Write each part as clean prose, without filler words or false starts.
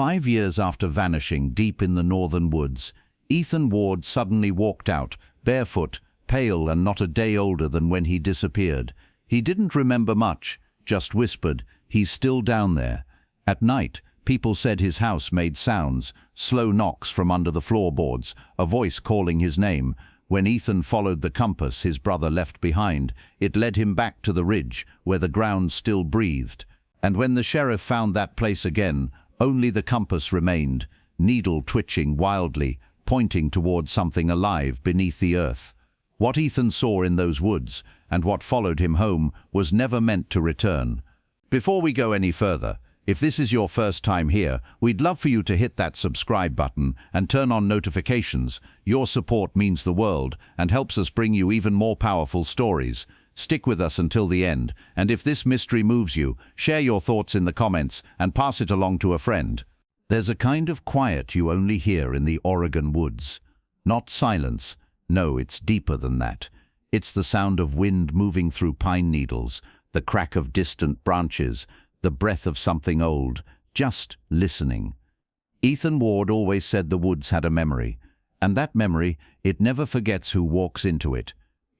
5 years after vanishing deep in the northern woods, Ethan Ward suddenly walked out, barefoot, pale and not a day older than when he disappeared. He didn't remember much, just whispered, "He's still down there." At night, people said his house made sounds, slow knocks from under the floorboards, a voice calling his name. When Ethan followed the compass his brother left behind, it led him back to the ridge, where the ground still breathed. And when the sheriff found that place again, only the compass remained, needle twitching wildly, pointing towards something alive beneath the earth. What Ethan saw in those woods, and what followed him home, was never meant to return. Before we go any further, if this is your first time here, we'd love for you to hit that subscribe button and turn on notifications. Your support means the world and helps us bring you even more powerful stories. Stick with us until the end, and if this mystery moves you, share your thoughts in the comments and pass it along to a friend. There's a kind of quiet you only hear in the Oregon woods. Not silence. No, it's deeper than that. It's the sound of wind moving through pine needles, the crack of distant branches, the breath of something old, just listening. Ethan Ward always said the woods had a memory, and that memory, it never forgets who walks into it.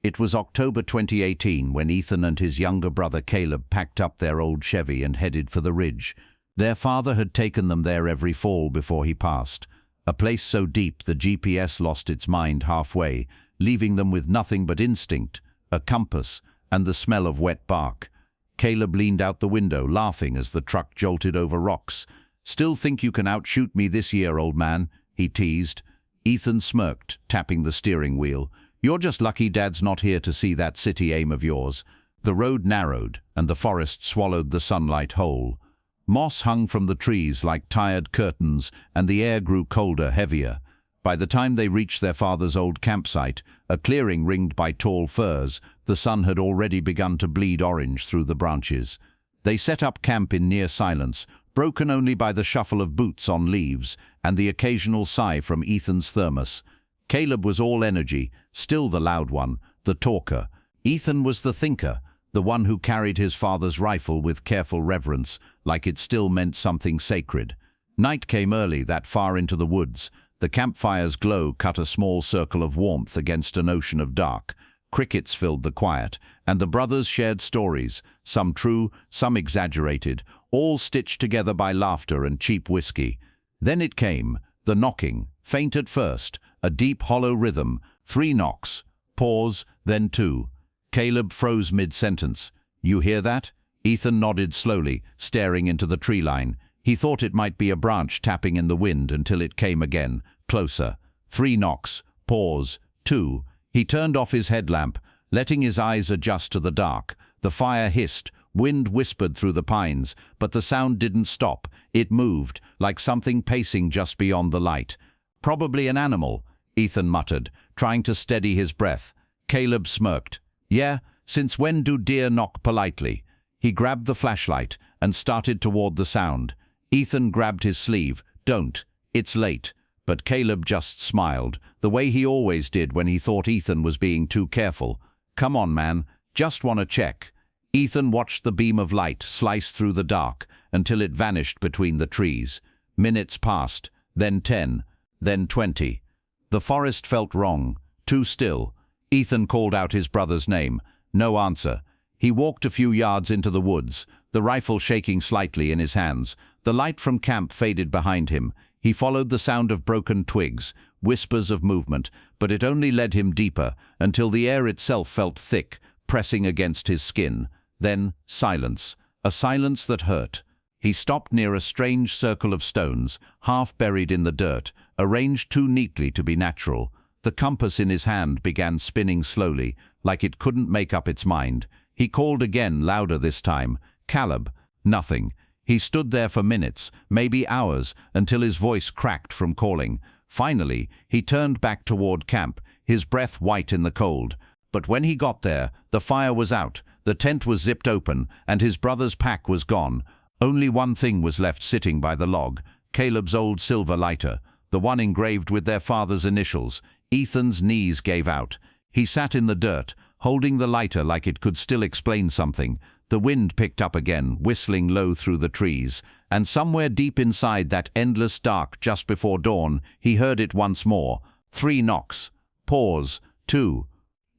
It was October 2018 when Ethan and his younger brother Caleb packed up their old Chevy and headed for the ridge. Their father had taken them there every fall before he passed, a place so deep the GPS lost its mind halfway, leaving them with nothing but instinct, a compass, and the smell of wet bark. Caleb leaned out the window, laughing as the truck jolted over rocks. "Still think you can outshoot me this year, old man?" he teased. Ethan smirked, tapping the steering wheel. "You're just lucky Dad's not here to see that city aim of yours." The road narrowed, and the forest swallowed the sunlight whole. Moss hung from the trees like tired curtains, and the air grew colder, heavier. By the time they reached their father's old campsite, a clearing ringed by tall firs, the sun had already begun to bleed orange through the branches. They set up camp in near silence, broken only by the shuffle of boots on leaves and the occasional sigh from Ethan's thermos. Caleb was all energy, still the loud one, the talker. Ethan was the thinker, the one who carried his father's rifle with careful reverence, like it still meant something sacred. Night came early, that far into the woods. The campfire's glow cut a small circle of warmth against an ocean of dark. Crickets filled the quiet, and the brothers shared stories, some true, some exaggerated, all stitched together by laughter and cheap whiskey. Then it came, the knocking, faint at first, a deep hollow rhythm, 3 knocks, pause, then 2. Caleb froze mid-sentence. "You hear that?" Ethan nodded slowly, staring into the tree line. He thought it might be a branch tapping in the wind until it came again, closer. 3 knocks, pause, 2. He turned off his headlamp, letting his eyes adjust to the dark. The fire hissed, wind whispered through the pines, but the sound didn't stop. It moved, like something pacing just beyond the light. "Probably an animal," Ethan muttered, trying to steady his breath. Caleb smirked. "Yeah, since when do deer knock politely?" He grabbed the flashlight and started toward the sound. Ethan grabbed his sleeve. "Don't. It's late." But Caleb just smiled, the way he always did when he thought Ethan was being too careful. "Come on, man. Just want to check." Ethan watched the beam of light slice through the dark until it vanished between the trees. Minutes passed, then 10, then 20. The forest felt wrong, too still. Ethan called out his brother's name. No answer. He walked a few yards into the woods, the rifle shaking slightly in his hands. The light from camp faded behind him. He followed the sound of broken twigs, whispers of movement, but it only led him deeper, until the air itself felt thick, pressing against his skin. Then silence, a silence that hurt. He stopped near a strange circle of stones, half buried in the dirt, arranged too neatly to be natural. The compass in his hand began spinning slowly, like it couldn't make up its mind. He called again, louder this time. "Caleb." Nothing. He stood there for minutes, maybe hours, until his voice cracked from calling. Finally, he turned back toward camp, his breath white in the cold. But when he got there, the fire was out, the tent was zipped open, and his brother's pack was gone. Only one thing was left sitting by the log, Caleb's old silver lighter, the one engraved with their father's initials. Ethan's knees gave out. He sat in the dirt, holding the lighter like it could still explain something. The wind picked up again, whistling low through the trees, and somewhere deep inside that endless dark just before dawn, he heard it once more. 3 knocks. Pause. 2.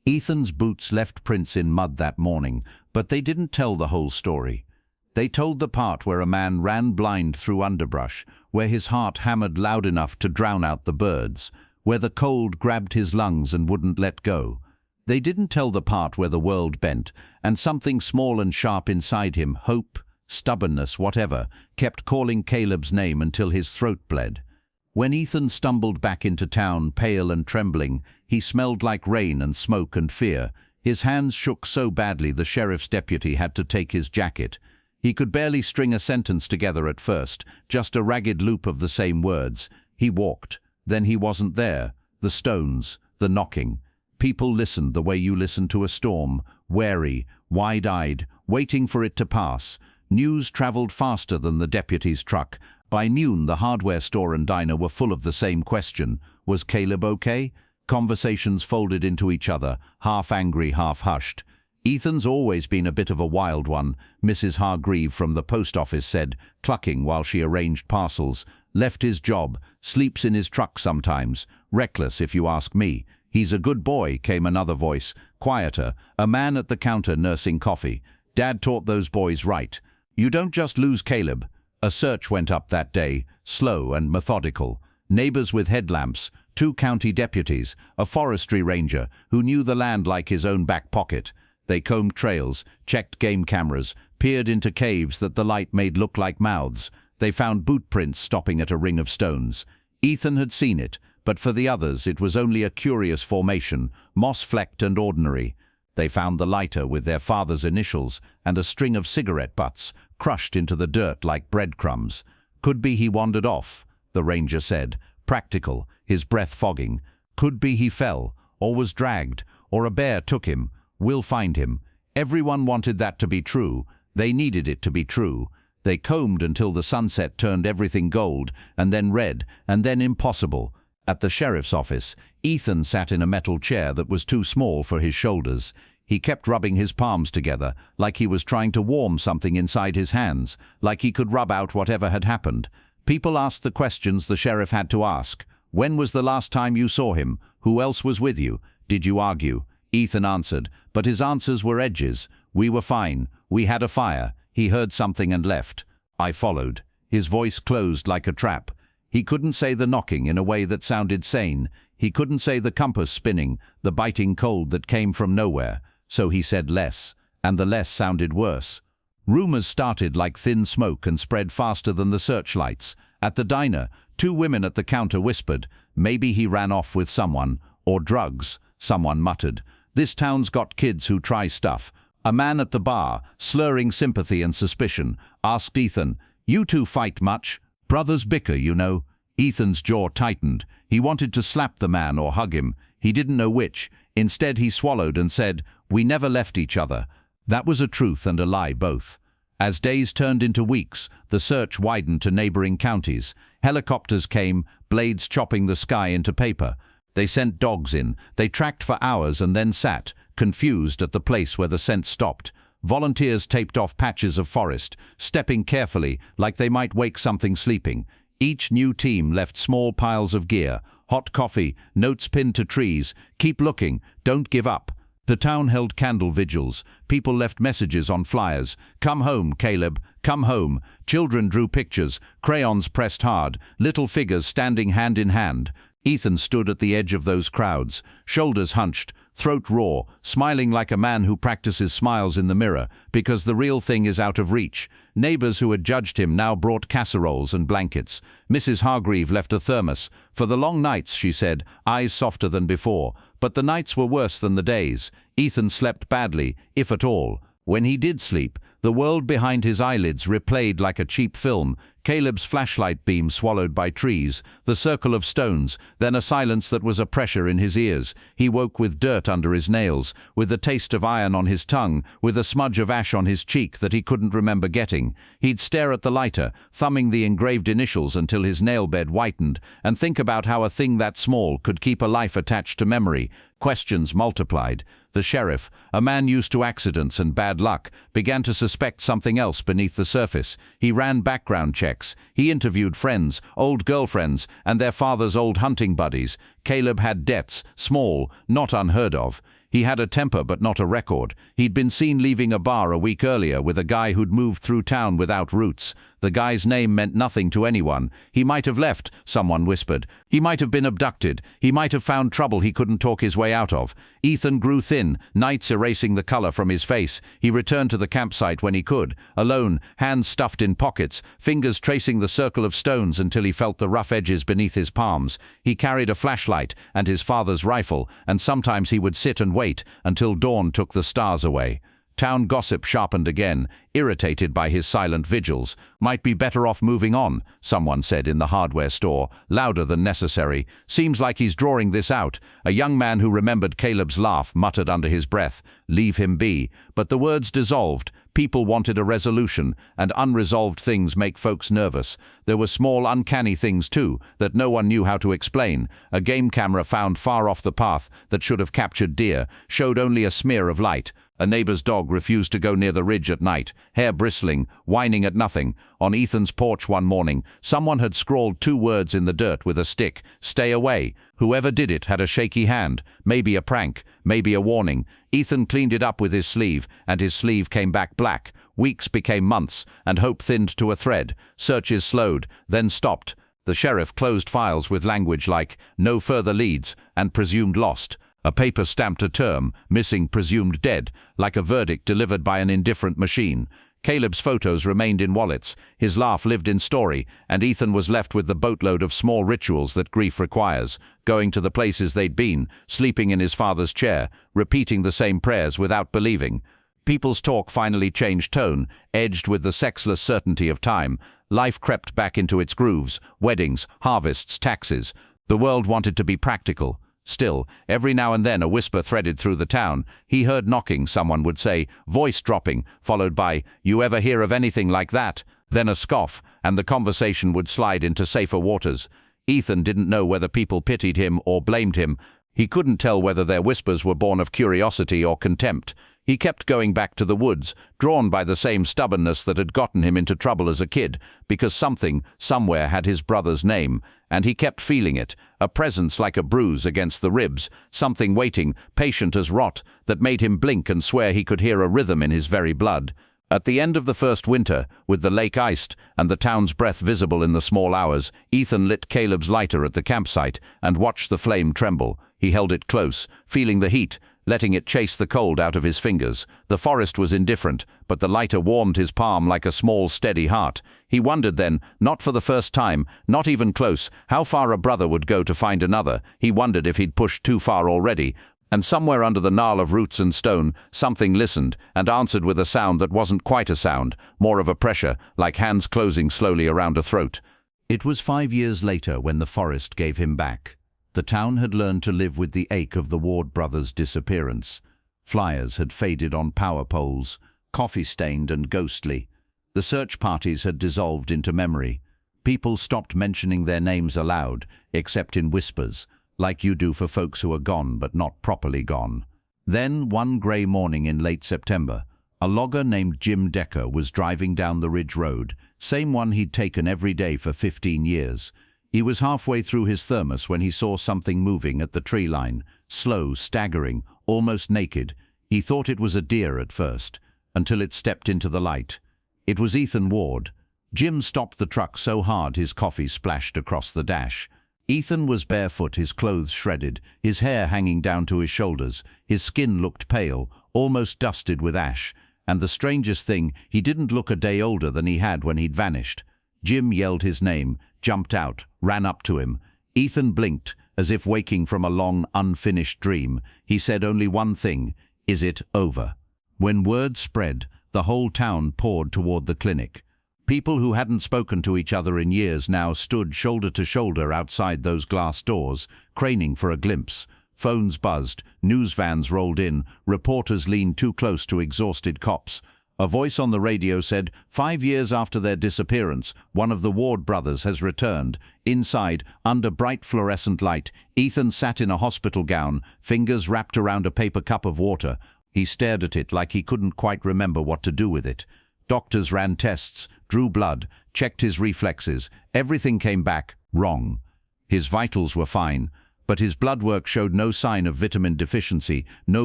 Ethan's boots left prints in mud that morning, but they didn't tell the whole story. They told the part where a man ran blind through underbrush, where his heart hammered loud enough to drown out the birds, where the cold grabbed his lungs and wouldn't let go. They didn't tell the part where the world bent, and something small and sharp inside him, hope, stubbornness, whatever, kept calling Caleb's name until his throat bled. When Ethan stumbled back into town, pale and trembling, he smelled like rain and smoke and fear. His hands shook so badly the sheriff's deputy had to take his jacket. He could barely string a sentence together at first, just a ragged loop of the same words. He walked. Then he wasn't there. The stones, the knocking. People listened the way you listen to a storm, wary, wide-eyed, waiting for it to pass. News traveled faster than the deputy's truck. By noon, the hardware store and diner were full of the same question. Was Caleb okay? Conversations folded into each other, half angry, half hushed. Ethan's always been a bit of a wild one, Mrs. Hargreave from the post office said, clucking while she arranged parcels. Left his job, sleeps in his truck sometimes. Reckless, if you ask me. He's a good boy, came another voice, quieter, a man at the counter nursing coffee. Dad taught those boys right. You don't just lose Caleb. A search went up that day, slow and methodical. Neighbors with headlamps, 2 county deputies, a forestry ranger who knew the land like his own back pocket. They combed trails, checked game cameras, peered into caves that the light made look like mouths. They found boot prints stopping at a ring of stones. Ethan had seen it, but for the others it was only a curious formation, moss-flecked and ordinary. They found the lighter with their father's initials and a string of cigarette butts, crushed into the dirt like breadcrumbs. Could be he wandered off, the ranger said, practical, his breath fogging. Could be he fell, or was dragged, or a bear took him. We'll find him. Everyone wanted that to be true. They needed it to be true. They combed until the sunset turned everything gold, and then red, and then impossible. At the sheriff's office, Ethan sat in a metal chair that was too small for his shoulders. He kept rubbing his palms together, like he was trying to warm something inside his hands, like he could rub out whatever had happened. People asked the questions the sheriff had to ask. When was the last time you saw him? Who else was with you? Did you argue? Ethan answered, but his answers were edges. We were fine. We had a fire. He heard something and left. I followed. His voice closed like a trap. He couldn't say the knocking in a way that sounded sane. He couldn't say the compass spinning, the biting cold that came from nowhere. So he said less, and the less sounded worse. Rumors started like thin smoke and spread faster than the searchlights. At the diner, 2 women at the counter whispered, maybe he ran off with someone, or drugs, someone muttered. This town's got kids who try stuff. A man at the bar, slurring sympathy and suspicion, asked Ethan, you 2 fight much? Brothers bicker, you know. Ethan's jaw tightened. He wanted to slap the man or hug him. He didn't know which. Instead he swallowed and said, we never left each other. That was a truth and a lie both. As days turned into weeks, the search widened to neighboring counties. Helicopters came, blades chopping the sky into paper. They sent dogs in. They tracked for hours and then sat, confused, at the place where the scent stopped. Volunteers taped off patches of forest, stepping carefully like they might wake something sleeping. Each new team left small piles of gear, hot coffee, notes pinned to trees, keep looking, don't give up. The town held candle vigils. People left messages on flyers. Come home, Caleb, come home. Children drew pictures, crayons pressed hard, little figures standing hand in hand. Ethan stood at the edge of those crowds, shoulders hunched, throat raw, smiling like a man who practices smiles in the mirror, because the real thing is out of reach. Neighbors who had judged him now brought casseroles and blankets. Mrs. Hargreave left a thermos. For the long nights, she said, eyes softer than before. But the nights were worse than the days. Ethan slept badly, if at all. When he did sleep, the world behind his eyelids replayed like a cheap film. Caleb's flashlight beam swallowed by trees, the circle of stones, then a silence that was a pressure in his ears. He woke with dirt under his nails, with the taste of iron on his tongue, with a smudge of ash on his cheek that he couldn't remember getting. He'd stare at the lighter, thumbing the engraved initials until his nail bed whitened, and think about how a thing that small could keep a life attached to memory. Questions multiplied. The sheriff, a man used to accidents and bad luck, began to suspect something else beneath the surface. He ran background checks. He interviewed friends, old girlfriends, and their father's old hunting buddies. Caleb had debts, small, not unheard of. He had a temper but not a record. He'd been seen leaving a bar a week earlier with a guy who'd moved through town without roots. The guy's name meant nothing to anyone. He might have left, someone whispered. He might have been abducted. He might have found trouble he couldn't talk his way out of. Ethan grew thin, nights erasing the color from his face. He returned to the campsite when he could, alone, hands stuffed in pockets, fingers tracing the circle of stones until he felt the rough edges beneath his palms. He carried a flashlight and his father's rifle, and sometimes he would sit and wait until dawn took the stars away. Town gossip sharpened again, irritated by his silent vigils. "Might be better off moving on," someone said in the hardware store, louder than necessary. "Seems like he's drawing this out." A young man who remembered Caleb's laugh muttered under his breath, "Leave him be." But the words dissolved. People wanted a resolution, and unresolved things make folks nervous. There were small, uncanny things too, that no one knew how to explain. A game camera found far off the path that should have captured deer showed only a smear of light. A neighbor's dog refused to go near the ridge at night, hair bristling, whining at nothing. On Ethan's porch one morning, someone had scrawled 2 words in the dirt with a stick: "Stay away." Whoever did it had a shaky hand, maybe a prank, maybe a warning. Ethan cleaned it up with his sleeve, and his sleeve came back black. Weeks became months, and hope thinned to a thread. Searches slowed, then stopped. The sheriff closed files with language like "no further leads" and "presumed lost." A paper stamped a term, "missing, presumed dead," like a verdict delivered by an indifferent machine. Caleb's photos remained in wallets, his laugh lived in story, and Ethan was left with the boatload of small rituals that grief requires, going to the places they'd been, sleeping in his father's chair, repeating the same prayers without believing. People's talk finally changed tone, edged with the sexless certainty of time. Life crept back into its grooves: weddings, harvests, taxes. The world wanted to be practical. Still, every now and then a whisper threaded through the town. He heard knocking, someone would say, voice dropping, followed by, "You ever hear of anything like that?" Then a scoff, and the conversation would slide into safer waters. Ethan didn't know whether people pitied him or blamed him. He couldn't tell whether their whispers were born of curiosity or contempt. He kept going back to the woods, drawn by the same stubbornness that had gotten him into trouble as a kid, because something, somewhere had his brother's name, and he kept feeling it, a presence like a bruise against the ribs, something waiting, patient as rot, that made him blink and swear he could hear a rhythm in his very blood. At the end of the first winter, with the lake iced and the town's breath visible in the small hours, Ethan lit Caleb's lighter at the campsite and watched the flame tremble. He held it close, feeling the heat, letting it chase the cold out of his fingers. The forest was indifferent, but the lighter warmed his palm like a small, steady heart. He wondered then, not for the first time, not even close, how far a brother would go to find another. He wondered if he'd pushed too far already. And somewhere under the gnarl of roots and stone, something listened and answered with a sound that wasn't quite a sound, more of a pressure, like hands closing slowly around a throat. It was 5 years later when the forest gave him back. The town had learned to live with the ache of the Ward brothers' disappearance. Flyers had faded on power poles, coffee-stained and ghostly. The search parties had dissolved into memory. People stopped mentioning their names aloud, except in whispers, like you do for folks who are gone but not properly gone. Then, one grey morning in late September, a logger named Jim Decker was driving down the Ridge Road, same one he'd taken every day for 15 years. He was halfway through his thermos when he saw something moving at the tree line, slow, staggering, almost naked. He thought it was a deer at first, until it stepped into the light. It was Ethan Ward. Jim stopped the truck so hard his coffee splashed across the dash. Ethan was barefoot, his clothes shredded, his hair hanging down to his shoulders. His skin looked pale, almost dusted with ash. And the strangest thing, he didn't look a day older than he had when he'd vanished. Jim yelled his name, jumped out, ran up to him. Ethan blinked, as if waking from a long, unfinished dream. He said only one thing: "Is it over?" When word spread, the whole town poured toward the clinic. People who hadn't spoken to each other in years now stood shoulder to shoulder outside those glass doors, craning for a glimpse. Phones buzzed, news vans rolled in, reporters leaned too close to exhausted cops. A voice on the radio said, 5 years after their disappearance, one of the Ward brothers has returned. Inside, under bright fluorescent light, Ethan sat in a hospital gown, fingers wrapped around a paper cup of water. He stared at it like he couldn't quite remember what to do with it. Doctors ran tests, drew blood, checked his reflexes. Everything came back wrong. His vitals were fine, but his blood work showed no sign of vitamin deficiency, no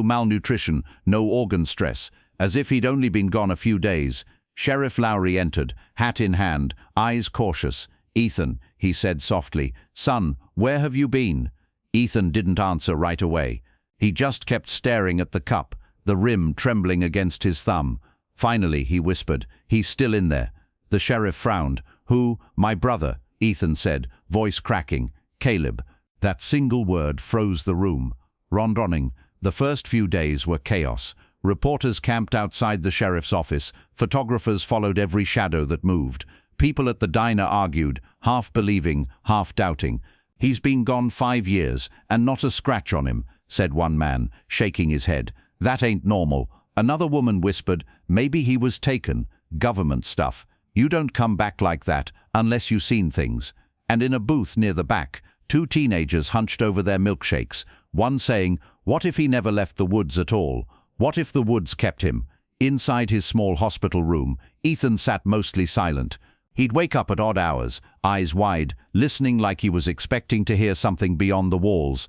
malnutrition, no organ stress. As if he'd only been gone a few days. Sheriff Lowry entered, hat in hand, eyes cautious. "Ethan," he said softly, "son, where have you been?" Ethan didn't answer right away. He just kept staring at the cup, the rim trembling against his thumb. Finally, he whispered, "He's still in there." The sheriff frowned. "Who?" "My brother," Ethan said, voice cracking. "Caleb." That single word froze the room. Rondoning. The first few days were chaos. Reporters camped outside the sheriff's office. Photographers followed every shadow that moved. People at the diner argued, half believing, half doubting. "He's been gone 5 years, and not a scratch on him," said one man, shaking his head. "That ain't normal." Another woman whispered, "Maybe he was taken. Government stuff. You don't come back like that unless you've seen things." And in a booth near the back, 2 teenagers hunched over their milkshakes, one saying, "What if he never left the woods at all? What if the woods kept him?" Inside his small hospital room, Ethan sat mostly silent. He'd wake up at odd hours, eyes wide, listening like he was expecting to hear something beyond the walls.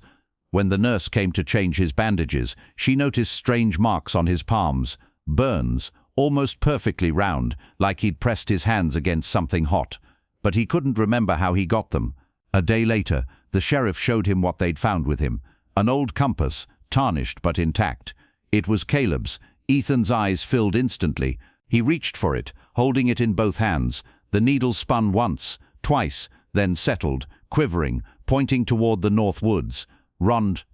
When the nurse came to change his bandages, she noticed strange marks on his palms, burns, almost perfectly round, like he'd pressed his hands against something hot. But he couldn't remember how he got them. A day later, the sheriff showed him what they'd found with him. An old compass, tarnished but intact. It was Caleb's. Ethan's eyes filled instantly. He reached for it, holding it in both hands. The needle spun once, twice, then settled, quivering, pointing toward the North Woods.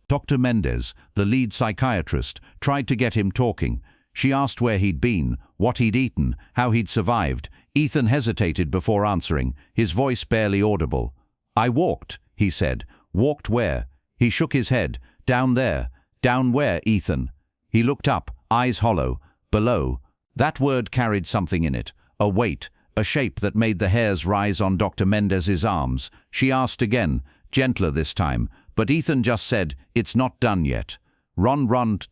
Dr. Mendez, the lead psychiatrist, tried to get him talking. She asked where he'd been, what he'd eaten, how he'd survived. Ethan hesitated before answering, his voice barely audible. "I walked," he said. "Walked where?" He shook his head. "Down there." "Down where, Ethan?" He looked up, eyes hollow. "Below." That word carried something in it, a weight, a shape that made the hairs rise on Dr. Mendez's arms. She asked again, gentler this time, but Ethan just said, "It's not done yet."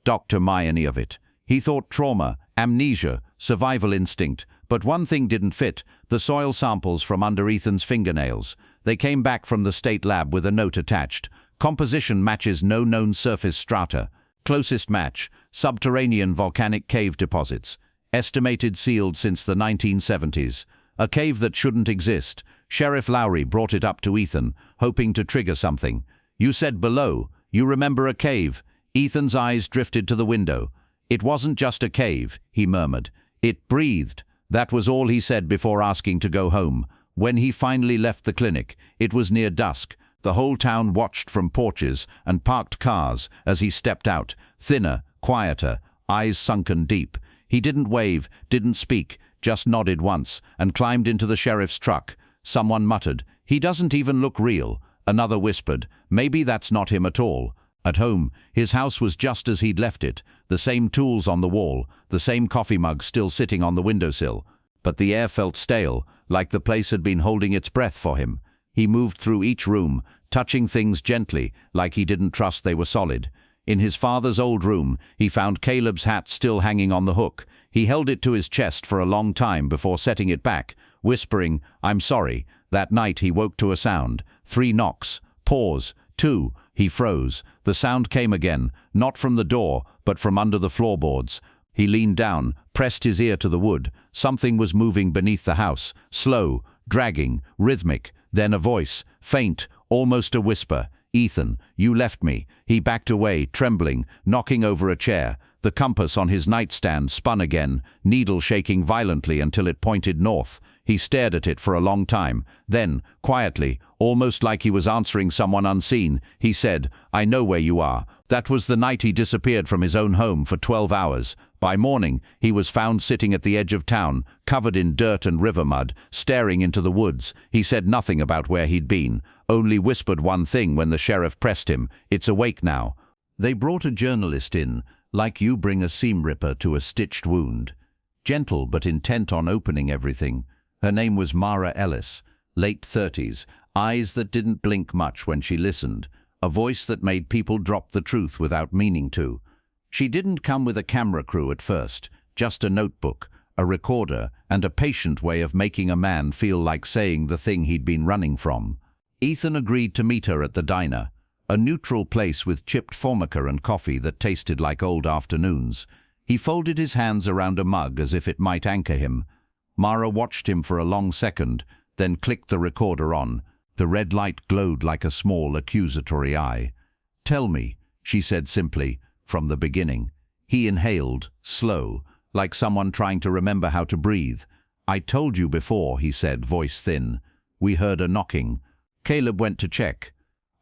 Doctor my any of it. He thought trauma, amnesia, survival instinct, but one thing didn't fit, the soil samples from under Ethan's fingernails. They came back from the state lab with a note attached. Composition matches no known surface strata. Closest match, subterranean volcanic cave deposits. Estimated sealed since the 1970s. A cave that shouldn't exist. Sheriff Lowry brought it up to Ethan, hoping to trigger something. "You said below. You remember a cave?" Ethan's eyes drifted to the window. "It wasn't just a cave," he murmured. "It breathed." That was all he said before asking to go home. When he finally left the clinic, it was near dusk. The whole town watched from porches and parked cars as he stepped out, thinner, quieter, eyes sunken deep. He didn't wave, didn't speak, just nodded once and climbed into the sheriff's truck. Someone muttered, "He doesn't even look real." Another whispered, "Maybe that's not him at all." At home, his house was just as he'd left it, the same tools on the wall, the same coffee mug still sitting on the windowsill. But the air felt stale, like the place had been holding its breath for him. He moved through each room, touching things gently, like he didn't trust they were solid. In his father's old room, he found Caleb's hat still hanging on the hook. He held it to his chest for a long time before setting it back, whispering, "I'm sorry." That night he woke to a sound. 3 knocks. Pause. 2. He froze. The sound came again, not from the door, but from under the floorboards. He leaned down, pressed his ear to the wood. Something was moving beneath the house, slow, dragging, rhythmic. Then a voice, faint, almost a whisper. "Ethan, you left me." He backed away, trembling, knocking over a chair. The compass on his nightstand spun again, needle shaking violently until it pointed north. He stared at it for a long time. Then, quietly, almost like he was answering someone unseen, he said, "I know where you are." That was the night he disappeared from his own home for 12 hours. By morning, he was found sitting at the edge of town, covered in dirt and river mud, staring into the woods. He said nothing about where he'd been, only whispered one thing when the sheriff pressed him, "It's awake now." They brought a journalist in, like you bring a seam ripper to a stitched wound. gentle but intent on opening everything. Her name was Mara Ellis, late 30s, eyes that didn't blink much when she listened, a voice that made people drop the truth without meaning to. She didn't come with a camera crew at first, just a notebook, a recorder, and a patient way of making a man feel like saying the thing he'd been running from. Ethan agreed to meet her at the diner, a neutral place with chipped formica and coffee that tasted like old afternoons. He folded his hands around a mug as if it might anchor him. Mara watched him for a long second, then clicked the recorder on. The red light glowed like a small accusatory eye. "Tell me," she said simply, "from the beginning." He inhaled, slow, like someone trying to remember how to breathe. "I told you before," he said, voice thin. "We heard a knocking. Caleb went to check.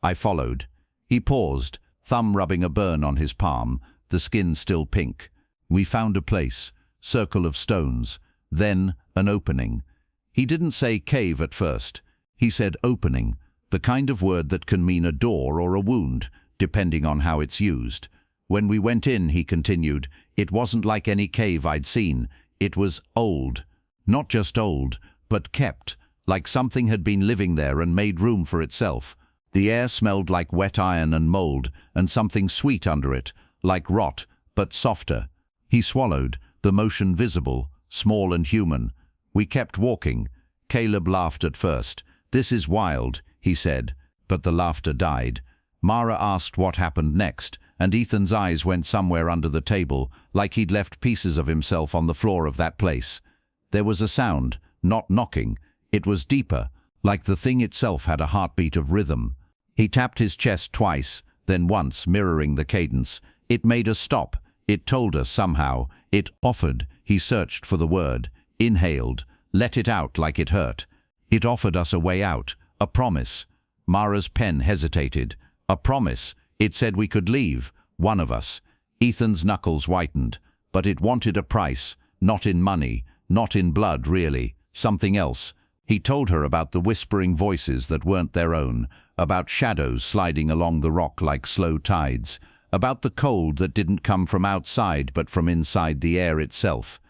I followed." He paused, thumb rubbing a burn on his palm, the skin still pink. "We found a place, circle of stones, then an opening." He didn't say cave at first. He said opening, the kind of word that can mean a door or a wound, depending on how it's used. "When we went in," he continued, "it wasn't like any cave I'd seen. It was old. Not just old, but kept, like something had been living there and made room for itself. The air smelled like wet iron and mold, and something sweet under it, like rot, but softer." He swallowed, the motion visible, small and human. We kept walking. Caleb laughed at first. "This is wild," he said, but the laughter died. Mara asked what happened next, and Ethan's eyes went somewhere under the table, like he'd left pieces of himself on the floor of that place. There was a sound, not knocking. It was deeper, like the thing itself had a heartbeat of rhythm. He tapped his chest twice, then once, mirroring the cadence. It made us stop. It told us somehow. It offered. He searched for the word, inhaled, let it out like it hurt. It offered us a way out, a promise. Mara's pen hesitated. A promise. It said we could leave, one of us. Ethan's knuckles whitened. But it wanted a price, not in money, not in blood really, something else. He told her about the whispering voices that weren't their own, about shadows sliding along the rock like slow tides, about the cold that didn't come from outside but from inside the air itself.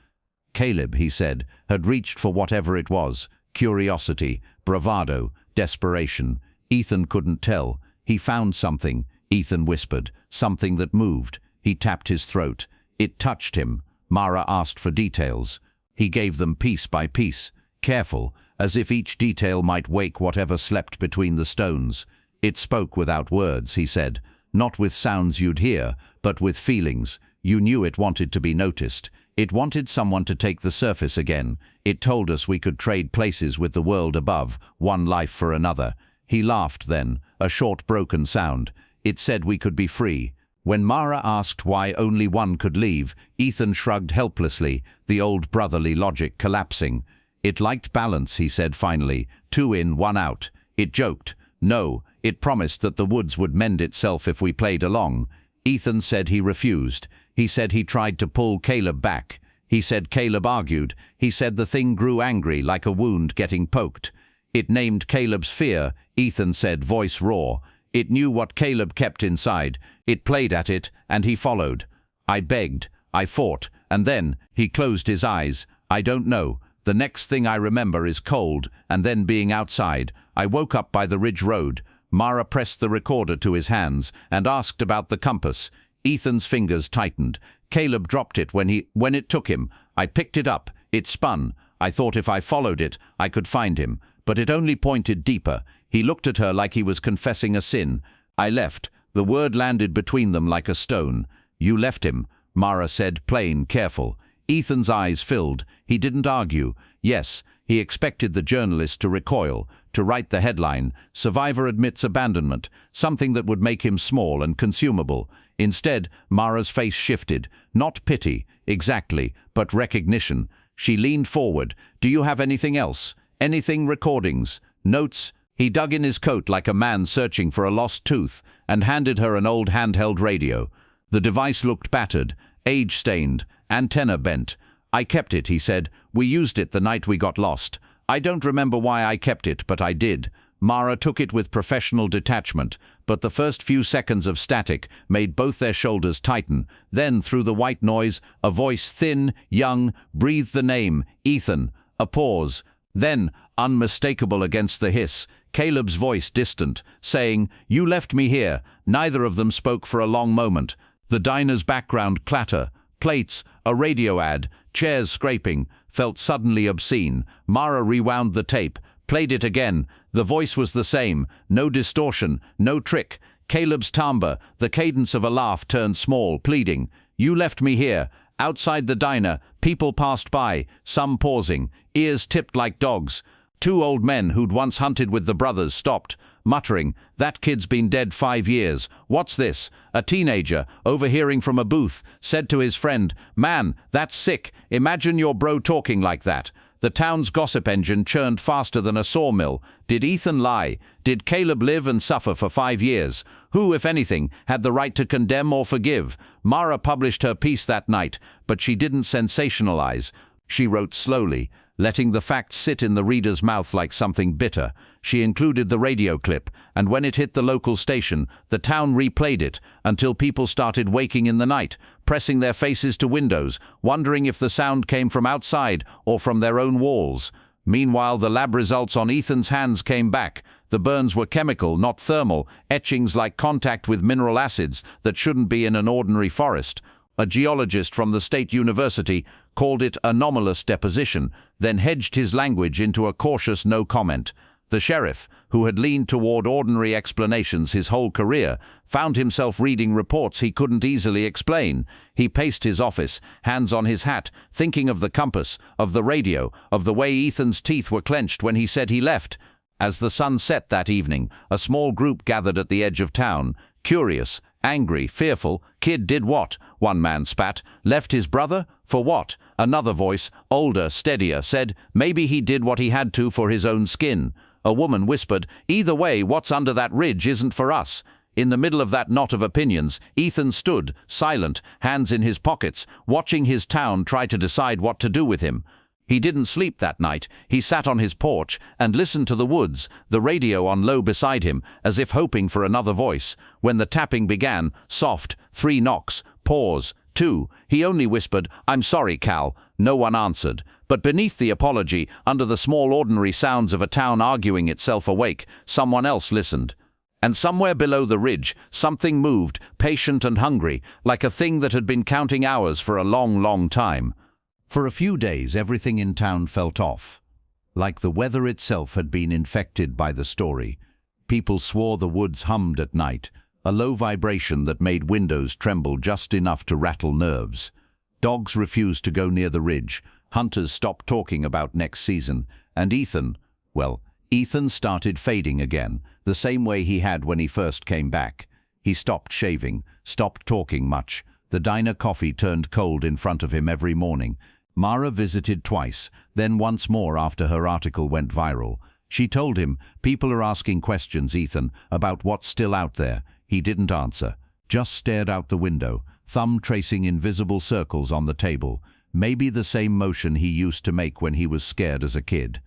Caleb, he said, had reached for whatever it was, curiosity, bravado, desperation. Ethan couldn't tell. He found something, Ethan whispered, something that moved. He tapped his throat. It touched him. Mara asked for details. He gave them piece by piece, careful, as if each detail might wake whatever slept between the stones. It spoke without words, he said, not with sounds you'd hear, but with feelings. You knew it wanted to be noticed. It wanted someone to take the surface again. It told us we could trade places with the world above, one life for another. He laughed then, a short broken sound. It said we could be free. When Mara asked why only one could leave, Ethan shrugged helplessly, the old brotherly logic collapsing. It liked balance, he said finally. 2 in, 1 out. It joked. No, it promised that the woods would mend itself if we played along. Ethan said he refused. He said he tried to pull Caleb back. He said Caleb argued. He said the thing grew angry like a wound getting poked. It named Caleb's fear, Ethan said, voice raw. It knew what Caleb kept inside. It played at it, and he followed. I begged. I fought. And then he closed his eyes. I don't know. The next thing I remember is cold, and then being outside. I woke up by the ridge road. Mara pressed the recorder to his hands and asked about the compass. Ethan's fingers tightened. Caleb dropped it when it took him. I picked it up. It spun. I thought if I followed it, I could find him. But it only pointed deeper. He looked at her like he was confessing a sin. I left. The word landed between them like a stone. You left him, Mara said, plain, careful. Ethan's eyes filled. He didn't argue. Yes, he expected the journalist to recoil, to write the headline, "Survivor admits abandonment," something that would make him small and consumable. Instead, Mara's face shifted. Not pity, exactly, but recognition. She leaned forward. Do you have anything else? Anything, recordings? Notes? He dug in his coat like a man searching for a lost tooth and handed her an old handheld radio. The device looked battered, age-stained, antenna bent. I kept it, he said. We used it the night we got lost. I don't remember why I kept it, but I did. Mara took it with professional detachment, but but the first few seconds of static made both their shoulders tighten. Then, through the white noise, a voice, thin, young, breathed the name, Ethan. A pause. Then, unmistakable against the hiss, Caleb's voice distant, saying, "You left me here." Neither of them spoke for a long moment. The diner's background clatter, plates, a radio ad, chairs scraping, felt suddenly obscene. Mara rewound the tape, played it again. The voice was the same, no distortion, no trick. Caleb's timbre, the cadence of a laugh turned small, pleading. "You left me here." Outside the diner, people passed by, some pausing, ears tipped like dogs. Two old men who'd once hunted with the brothers stopped, muttering, "That kid's been dead 5 years. What's this?" A teenager, overhearing from a booth, said to his friend, "Man, that's sick. Imagine your bro talking like that." The town's gossip engine churned faster than a sawmill. Did Ethan lie? Did Caleb live and suffer for 5 years? Who, if anything, had the right to condemn or forgive? Mara published her piece that night, but she didn't sensationalize. She wrote slowly, letting the facts sit in the reader's mouth like something bitter. She included the radio clip, and when it hit the local station, the town replayed it until people started waking in the night, pressing their faces to windows, wondering if the sound came from outside or from their own walls. Meanwhile, the lab results on Ethan's hands came back. The burns were chemical, not thermal, etchings like contact with mineral acids that shouldn't be in an ordinary forest. A geologist from the state university called it anomalous deposition, then hedged his language into a cautious no comment. The sheriff, who had leaned toward ordinary explanations his whole career, found himself reading reports he couldn't easily explain. He paced his office, hands on his hat, thinking of the compass, of the radio, of the way Ethan's teeth were clenched when he said he left. As the sun set that evening, a small group gathered at the edge of town, curious, angry, fearful. "Kid did what?" one man spat. "Left his brother? For what?" Another voice, older, steadier, said, "Maybe he did what he had to for his own skin." A woman whispered, "Either way, what's under that ridge isn't for us." In the middle of that knot of opinions, Ethan stood, silent, hands in his pockets, watching his town try to decide what to do with him. He didn't sleep that night. He sat on his porch and listened to the woods, the radio on low beside him, as if hoping for another voice. When the tapping began, soft, 3 knocks, pause, 2, he only whispered, "I'm sorry, Cal." No one answered. But beneath the apology, under the small ordinary sounds of a town arguing itself awake, someone else listened. And somewhere below the ridge, something moved, patient and hungry, like a thing that had been counting hours for a long, long time. For a few days, everything in town felt off, like the weather itself had been infected by the story. People swore the woods hummed at night, a low vibration that made windows tremble just enough to rattle nerves. Dogs refused to go near the ridge, hunters stopped talking about next season, and Ethan started fading again, the same way he had when he first came back. He stopped shaving, stopped talking much. The diner coffee turned cold in front of him every morning. Mara visited twice, then once more after her article went viral. She told him, "People are asking questions, Ethan, about what's still out there." He didn't answer, just stared out the window, thumb tracing invisible circles on the table, maybe the same motion he used to make when he was scared as a kid.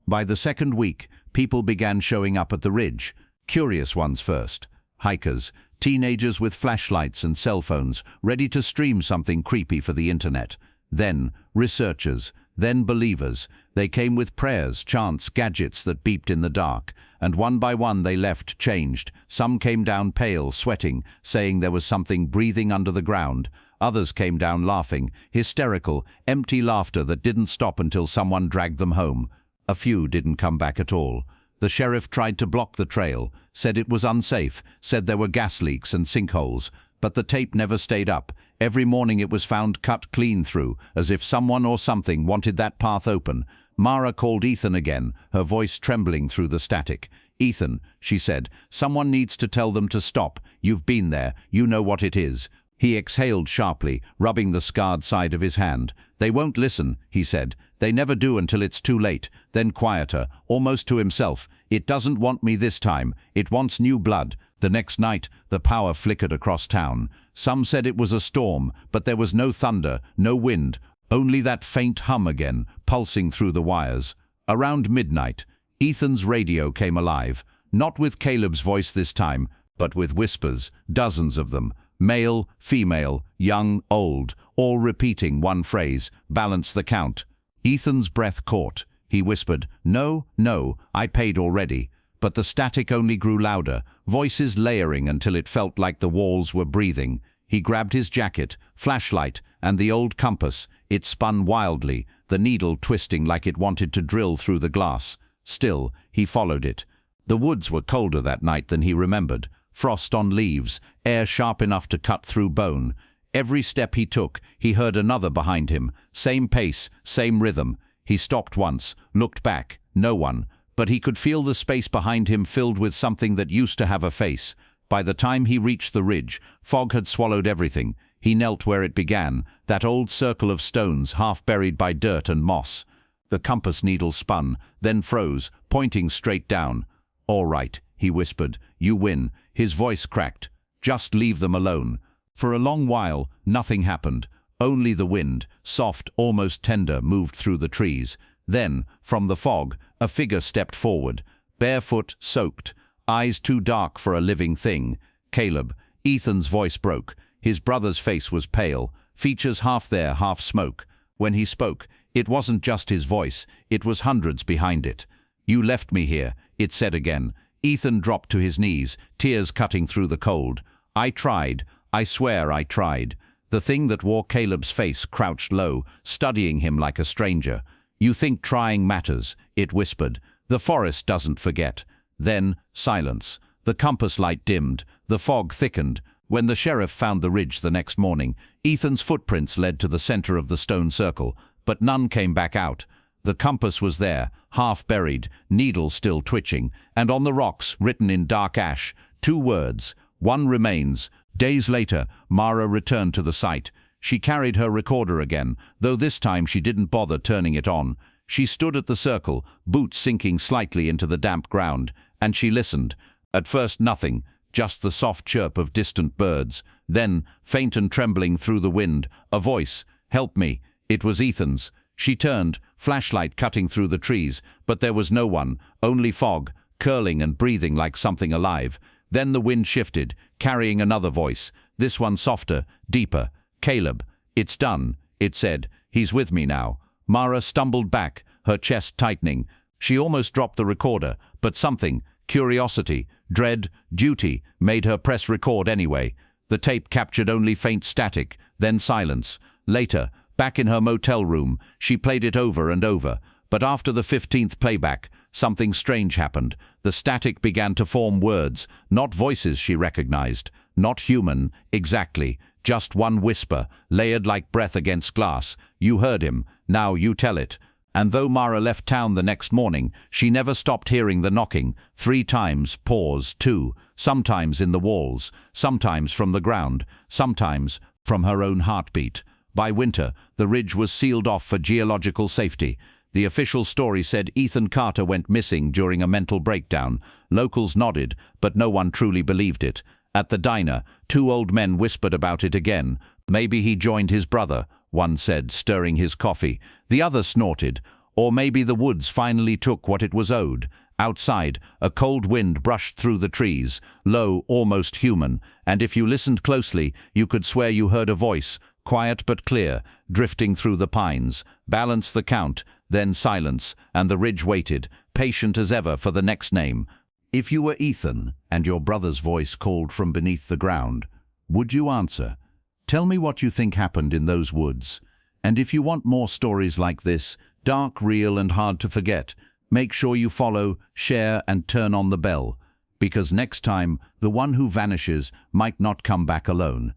By the second week, people began showing up at the ridge. Curious ones first. Hikers, teenagers with flashlights and cell phones, ready to stream something creepy for the internet. Then researchers, then believers. They came with prayers, chants, gadgets that beeped in the dark, and one by one they left changed. Some came down pale, sweating, saying there was something breathing under the ground. Others came down laughing, hysterical, empty laughter that didn't stop until someone dragged them home. A few didn't come back at all. The sheriff tried to block the trail, said it was unsafe, said there were gas leaks and sinkholes, but the tape never stayed up. Every morning it was found cut clean through, as if someone or something wanted that path open. Mara called Ethan again, her voice trembling through the static. "Ethan," she said, "someone needs to tell them to stop. You've been there, you know what it is." He exhaled sharply, rubbing the scarred side of his hand. "They won't listen," he said. "They never do until it's too late." Then quieter, almost to himself, "It doesn't want me this time. It wants new blood." The next night, the power flickered across town. Some said it was a storm, but there was no thunder, no wind, only that faint hum again, pulsing through the wires. Around midnight, Ethan's radio came alive, not with Caleb's voice this time, but with whispers, dozens of them, male, female, young, old, all repeating one phrase, balance the count. Ethan's breath caught. He whispered, "No, no, I paid already." But the static only grew louder, voices layering until it felt like the walls were breathing. He grabbed his jacket, flashlight, and the old compass. It spun wildly, the needle twisting like it wanted to drill through the glass. Still, he followed it. The woods were colder that night than he remembered. Frost on leaves, air sharp enough to cut through bone. Every step he took, he heard another behind him. Same pace, same rhythm. He stopped once, looked back. No one. But he could feel the space behind him filled with something that used to have a face. By the time he reached the ridge, fog had swallowed everything. He knelt where it began, that old circle of stones half buried by dirt and moss. The compass needle spun, then froze, pointing straight down. "All right," he whispered. "You win." His voice cracked. "Just leave them alone." For a long while, nothing happened. Only the wind, soft, almost tender, moved through the trees. Then, from the fog, a figure stepped forward, barefoot, soaked, eyes too dark for a living thing. Caleb. Ethan's voice broke. His brother's face was pale, features half there, half smoke. When he spoke, it wasn't just his voice, it was hundreds behind it. "You left me here," it said again. Ethan dropped to his knees, tears cutting through the cold. "I tried. I swear I tried." The thing that wore Caleb's face crouched low, studying him like a stranger. "You think trying matters," it whispered. "The forest doesn't forget." Then, silence. The compass light dimmed. The fog thickened. When the sheriff found the ridge the next morning, Ethan's footprints led to the center of the stone circle, but none came back out. The compass was there, half buried, needle still twitching, and on the rocks, written in dark ash, 2 words, "One remains." Days later, Mara returned to the site. She carried her recorder again, though this time she didn't bother turning it on. She stood at the circle, boots sinking slightly into the damp ground, and she listened. At first nothing, just the soft chirp of distant birds. Then, faint and trembling through the wind, a voice, "Help me." It was Ethan's. She turned, flashlight cutting through the trees, but there was no one, only fog, curling and breathing like something alive. Then the wind shifted, carrying another voice, this one softer, deeper. "Caleb, it's done," it said. "He's with me now." Mara stumbled back, her chest tightening. She almost dropped the recorder, but something, curiosity, dread, duty, made her press record anyway. The tape captured only faint static, then silence. Later, back in her motel room, she played it over and over. But after the 15th playback, something strange happened. The static began to form words, not voices she recognized. Not human, exactly. Just one whisper, layered like breath against glass. "You heard him. Now you tell it." And though Mara left town the next morning, she never stopped hearing the knocking. 3 times, pause, 2. Sometimes in the walls, sometimes from the ground, sometimes from her own heartbeat. By winter, the ridge was sealed off for geological safety. The official story said Ethan Carter went missing during a mental breakdown. Locals nodded, but no one truly believed it. At the diner, 2 old men whispered about it again. "Maybe he joined his brother," one said, stirring his coffee. The other snorted. "Or maybe the woods finally took what it was owed." Outside, a cold wind brushed through the trees, low, almost human, and if you listened closely, you could swear you heard a voice, quiet but clear, drifting through the pines. Balance the count, then silence, and the ridge waited, patient as ever for the next name. If you were Ethan, and your brother's voice called from beneath the ground, would you answer? Tell me what you think happened in those woods. And if you want more stories like this, dark, real, and hard to forget, make sure you follow, share, and turn on the bell. Because next time, the one who vanishes might not come back alone.